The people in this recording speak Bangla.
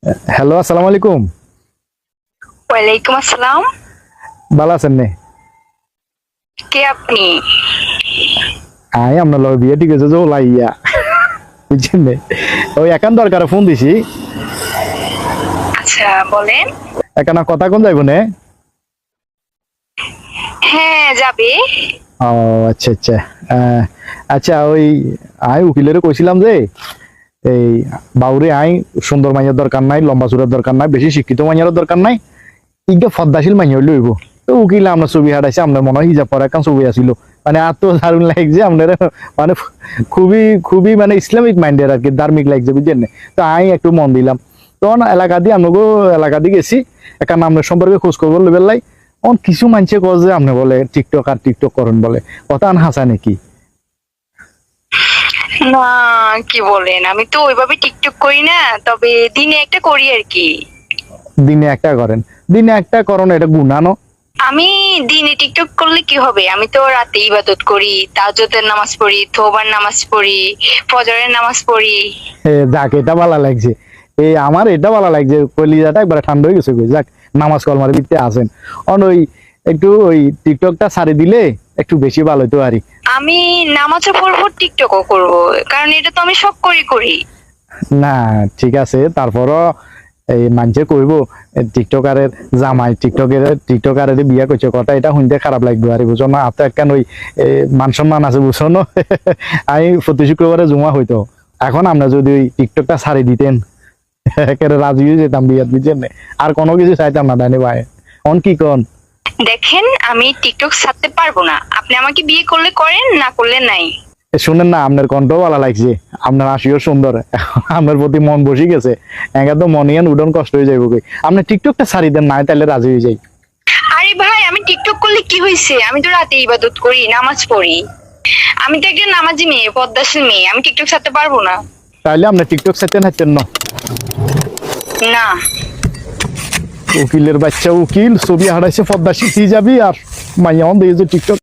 হ্যালো, আসসালামু আলাইকুম। ওয়ালাইকুম আসসালাম। ভালো আছেন নে? কে আপনি? আই আপনার লগে বিয়ে ঠিক আছে যে লাইয়া বুঝছেন নে? ওই একান দরকারে ফোন দিছি। আচ্ছা বলেন। একানা কথা কোন যাইব নে? হ্যাঁ যাবে। ও আচ্ছা আচ্ছা। আচ্ছা ওই উকিলের কইছিলাম যে এই বাউরে সুন্দর মাইয়ার দরকার নাই, লম্বা চুরের দরকার নাই, বেশি শিক্ষিত মাইয়ার দরকার নাই, ইগে ফদ্দাশীল মাইয়া হইলে হইব। তো উকিলে আমরা ছবি হারাইছে, আপনার মনে হয় হিজাব পরা একখান ছবি আসিল, মানে আর তো দারুণ লাগছে আপনার, মানে খুবই খুবই মানে ইসলামিক মাইন্ডের আর কি, ধার্মিক লাগছে বুঝছেন না? তো একটু মন দিলাম, তখন এলাকা দিয়ে আপনাকে এলাকা দিয়ে গেছি, একটা নামের সম্পর্কে খোঁজ খবর লেবেল লাই। অন কিছু মানছে কয় যে আপনি বলে টিকটক আর টিকটক করেন বলে, কথা আন হাসা নাকি? না, কি বলেন, আমি তো ওইভাবে টিকটক করি না, তবে দিনে একটা করি আর কি। দিনে একটা করেন? দিনে একটা করণ এটা গুনানো? আমি দিনে টিকটক করলে কি হবে, আমি তো রাতে ইবাদত করি, তাহাজ্জুদের নামাজ পড়ি, তওবার নামাজ পড়ি, ফজরের নামাজ পড়ি। যাক, এটা ভালো লাগছে। আমার এটা ভালো লাগছে, কলিজাটা একবারে ঠান্ডা হয়ে গেছে। যাক, নামাজ কলমার ভিত্তি আছেন। ওই একটু ওই টিকটকটা ছাড়ি দিলে একটু বেশি ভালো হতো আরই। আমি নামাজও পড়বো, টিকটকও করব, কারণ এটা তো আমি সব করি। না, ঠিক আছে, তারপরও এই মানুষে কইব টিকটকারের জামাই টিকটকারের বিয়া করছে, কথা এটা শুনতে খারাপ লাগবে আর বুঝো না? আর তো একখান ওই মান সম্মান আছে বুঝছো না? আমি প্রতি শুক্রবারে জমা হইতো, এখন আমরা যদি ওই টিকটকটা ছাড়ি দিতেন একেবারে রাজি হয়ে যেতাম বিয়াত, বুঝছেন? আর কোনো কিছু চাইতাম না, ডাইনে ভাই অন কি কন? দেখেন, আমি টিকটক ছাড়তে পারবো না, আপনি আমাকে বিয়ে করলে করেন, না করলে নাই। শুনেন না, আপনার কণ্ঠ ভালো লাগছে, আপনার হাসিও সুন্দর, আপনার প্রতি মন বসে গেছে, একা তো মনিয়ান উডন কষ্ট হয়ে যাইব। আপনি টিকটকটা ছাড়ি দেন না, তাহলে রাজি হয়ে যাই। আরে ভাই, আমি টিকটক করলে কি হয়েছে, আমি তো রাতে ইবাদত করি, নামাজ পড়ি। আমি তো একটা নামাজি মেয়ে, পদ্মাশীল মেয়ে, আমি টিকটক ছাড়তে পারবো না। তাহলে আপনি টিকটক ছাড়তে নাচছেন না? না। উকিলের বাচ্চা উকিল ছবি হারাইছে, পদ্মা শিখি যাবি আর মাইয়া দিয়ে যে টিকটক